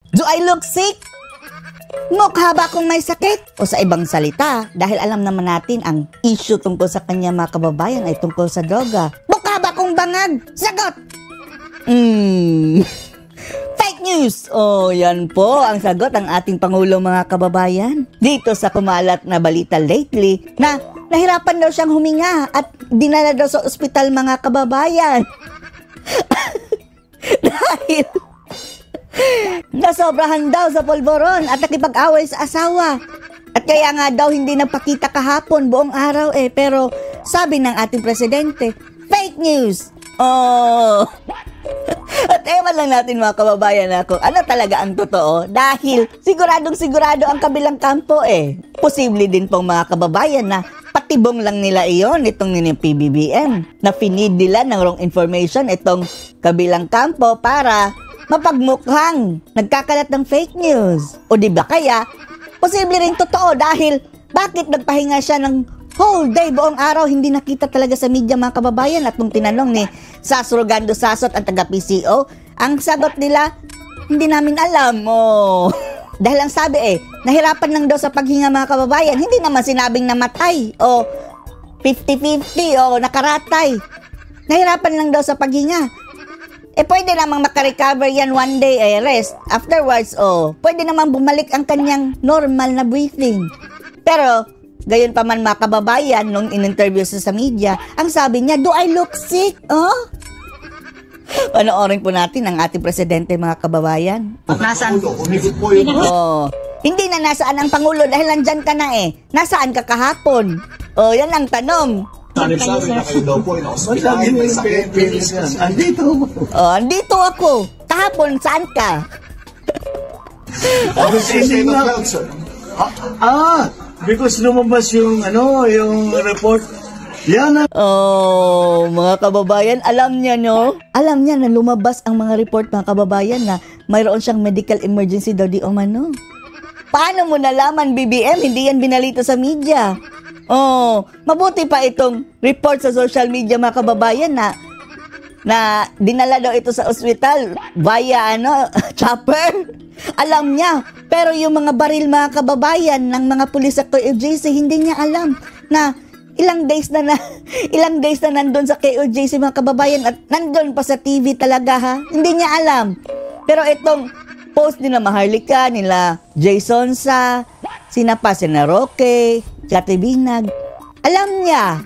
Do I look sick? Mukha ba akong may sakit? O sa ibang salita, dahil alam naman natin ang issue tungkol sa kanya mga kababayan ay tungkol sa droga. Mukha ba akong bangag? Sagot! Fake news! Oh, yan po ang sagot ng ating Pangulo mga kababayan. Dito sa kumalat na balita lately na nahirapan daw siyang huminga at dinala daw sa ospital mga kababayan. Dahil nasobrahan daw sa polvoron at nakipag-away sa asawa. At kaya nga daw hindi nagpakita kahapon buong araw pero sabi ng ating presidente, fake news! Oh! At ewan lang natin mga kababayan kung ano talaga ang totoo dahil siguradong-sigurado ang kabilang kampo Posible din pong mga kababayan na patibong lang nila iyon itong PBBM na finid nila ng wrong information itong kabilang kampo para mapagmukhang nagkakalat ng fake news. O diba kaya, posible rin totoo dahil bakit nagpahinga siya ng whole day, buong araw, hindi nakita talaga sa media mga kababayan. At nung tinanong ni Sasurgando Sasot ang taga-PCO, ang sagot nila, hindi namin alam. Dahil ang sabi nahirapan lang daw sa paghinga mga kababayan. Hindi naman sinabing namatay o 50-50 o nakaratay. Nahirapan lang daw sa paghinga. Pwede namang makarecover yan one day rest. Afterwards, pwede namang bumalik ang kanyang normal na breathing. Pero, gayon pa man mga kababayan, nung in-interview sa media, ang sabi niya, do I look sick? Panoorin po natin ang ating presidente mga kababayan. Nasaan? Hindi na nasaan ang Pangulo dahil nandyan ka na Nasaan ka kahapon? Yan ang tanong. Andito ako. Kahapon, saan ka? Because lumabas yung report. Yan mga kababayan, alam niya Alam niya na lumabas ang mga report mga kababayan na mayroon siyang medical emergency daw di umano. Paano mo nalaman BBM? Hindi yan binalita sa media. Mabuti pa itong report sa social media mga kababayan na dinala daw ito sa ospital via chopper. Alam niya, pero yung mga baril mga kababayan ng mga pulis sa KOJC, hindi niya alam na ilang days na nandun sa KOJC mga kababayan at nandun pa sa TV talaga Hindi niya alam. Pero itong post nila Maharlika, nila Jason sina Roque, Kati Binag, alam niya.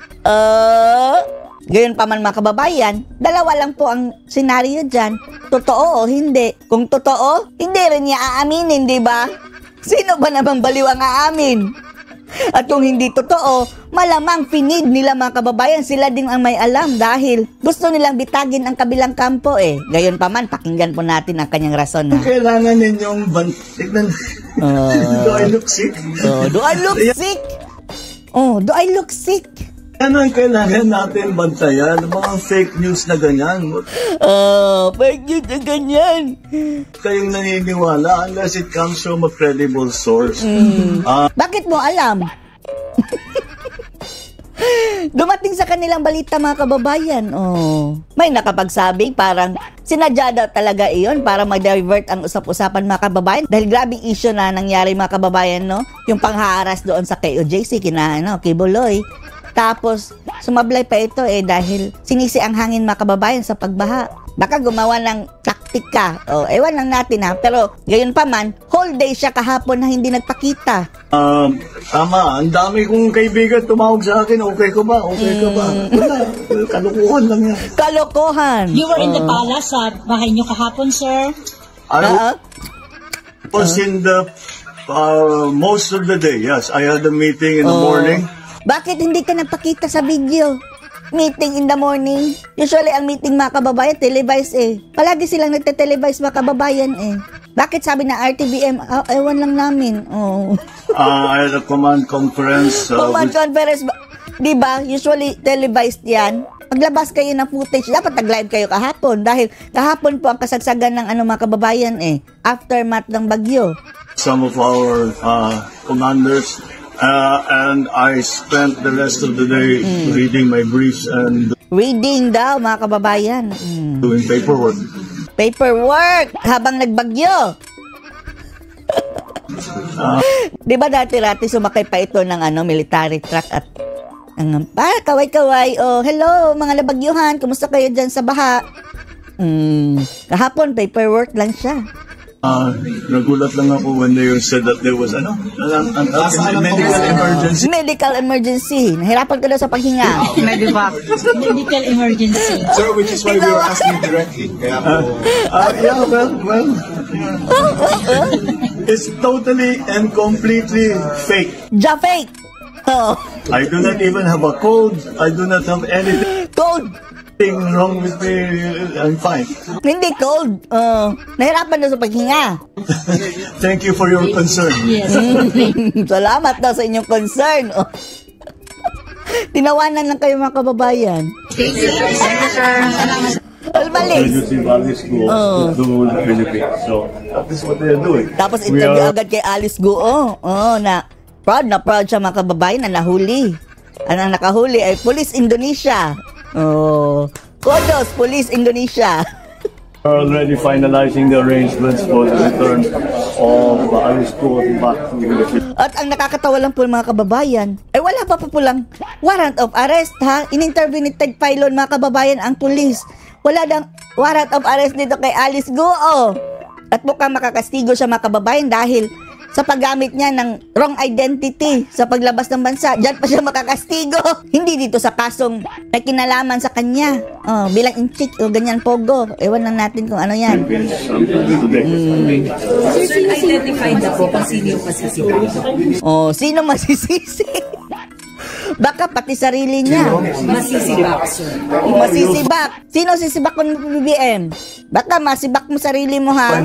Gayon pa man mga kababayan, dalawa lang po ang senaryo dyan. Totoo o hindi? Kung totoo, hindi rin niya aaminin, di ba? Sino ba namang baliw ang aamin? At kung hindi totoo, malamang finid nila mga kababayan, sila din ang may alam dahil gusto nilang bitagin ang kabilang kampo Gayon pa man, pakinggan po natin ang kanyang rason Kailangan ninyong tignan. Do I look sick? Do I look sick? Do I look sick? Ano ang kailangan natin bantayan? Mga fake news na ganyan. Fake news na ganyan. Kayong naniniwala unless it comes from a credible source. Bakit mo alam? Dumating sa kanilang balita mga kababayan. May nakapagsabing parang sinadya daw talaga iyon para mag-divert ang usap-usapan mga kababayan dahil grabing issue na nangyari mga kababayan yung pangharas doon sa KOJC kina Kibuloy. Tapos sumablay pa ito dahil sinisi ang hangin mga kababayan sa pagbaha. Baka gumawa ng taktika. Ewan lang natin pero gayon pa man, whole day siya kahapon na hindi nagpakita. Tama, ang dami kong kaibigan tumawag sa akin, okay ka ba? Wala, kalokohan lang yan. Kalokohan. You were in the palace sa bahay niyo kahapon, sir? I was in the most of the day, yes. I had a meeting in the morning. Bakit hindi ka nagpakita sa video? Meeting in the morning. Usually, ang meeting mga kababayan, televised Palagi silang nagte-televise mga kababayan Bakit sabi na RTBM? Ewan lang namin. I had a command conference. Conference, di ba? Usually, televised yan. Paglabas kayo ng footage, dapat nag-live kayo kahapon. Dahil kahapon po ang kasagsagan ng mga kababayan aftermath ng bagyo. Some of our commanders and I spent the rest of the day reading my briefs and reading daw mga kababayan. Doing paperwork. Paperwork habang nagbagyo. Di ba dati-rati sumakay pa ito ng military truck at kaway-kaway. Oh, hello mga labagyuhan, kumusta kayo dyan sa baha? Kahapon paperwork lang siya. Nagulat lang ako when they said that there was medical emergency. Medical emergency. Nahirapan ka daw sa paghinga. Medical emergency. Sir, which is why we were asking directly. Yeah, well, it's totally and completely fake. Ja fake. Oh. I do not even have a cold. I do not have anything Cold. wrong with me. I'm fine. Hindi cold. Oh. Nahirapan daw sa paghinga. Thank you for your concern. Yes. Salamat daw sa inyong concern. Oh. Tinawanan lang kayo mga kababayan. Thank you, sir. Almalis. To the Philippines. So that is what they are doing. Tapos interview agad kay Alice Guo. Oh, na proud siya mga kababayan na nahuli. Ang nakahuli ay Police Indonesia. Oh, kudos Police Indonesia. We're already finalizing the arrangements for the return of Alice Guo back to the Philippines. At ang nakakatawa lang po mga kababayan, ay wala pa pulang warrant of arrest ha. In-interview ni Ted Filon mga kababayan ang pulis. Wala dang warrant of arrest dito kay Alice Guo. At mukhang makakastigo siya mga kababayan dahil sa paggamit niya ng wrong identity sa paglabas ng bansa. Diyan pa siya makakastigo. Hindi dito sa kasong may kinalaman sa kanya. Oh, bilang inchik o ganyan pogo. Ewan lang natin kung ano yan. Sir, identified na po kung sino yung masisisi. Oh, sino masisisi? Baka pati sarili niya. Masisibak, sir. Masisibak. Sino sisibak ng BBM? Baka masibak mo sarili mo ha.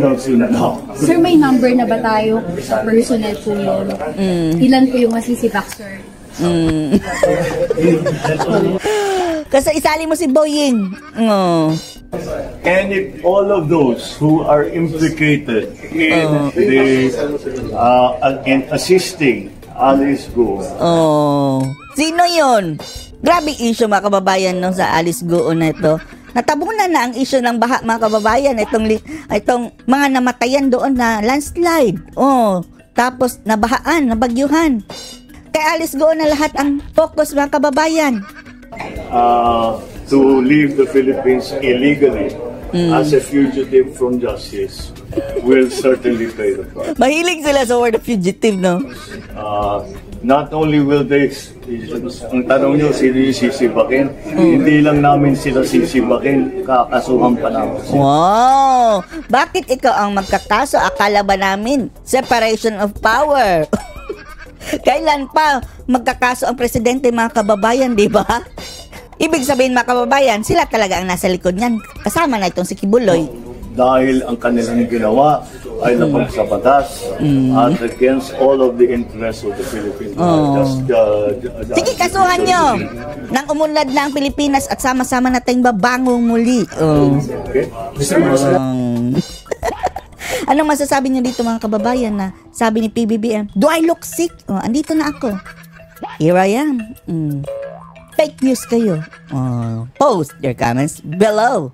Sir, may number na ba tayo? Personal po yun. Ilan po yung masisibak, sir? Kasi isali mo si Boying. Oh. And if all of those who are implicated in in assisting Alice Guo. Oh. Sino yun? Grabe issue mga kababayan no, sa Alice Guo na ito. Natabunan na ang issue ng baha mga kababayan. Itong mga namatayan doon na landslide. Oh. Tapos nabahaan, nabagyuhan. Kay Alice Guo na lahat ang focus mga kababayan. To leave the Philippines illegally as a fugitive from justice will certainly pay the price. Mahilig sila sa word of fugitive, no? Not only will they, ang tanong nyo, sino yung sisibakin? Hindi lang namin sila sisibakin, kakasuhan pa namin. Wow! Bakit ikaw ang magkakaso? Akala ba namin separation of power? Kailan pa magkakaso ang presidente mga kababayan, di ba? Ibig sabihin mga kababayan, sila talaga ang nasa likod niyan. Kasama na itong si Kibuloy. Dahil ang kanilang ginawa ay lapag sa batas at against all of the interests of the Philippines. Sige, kasuhan nyo! Nang umunlad na ang Pilipinas at sama-sama nating babangong muli. Okay? Anong masasabi nyo dito mga kababayan na sabi ni PBBM, do I look sick? Andito na ako. Here I am. Fake news kayo. Post your comments below.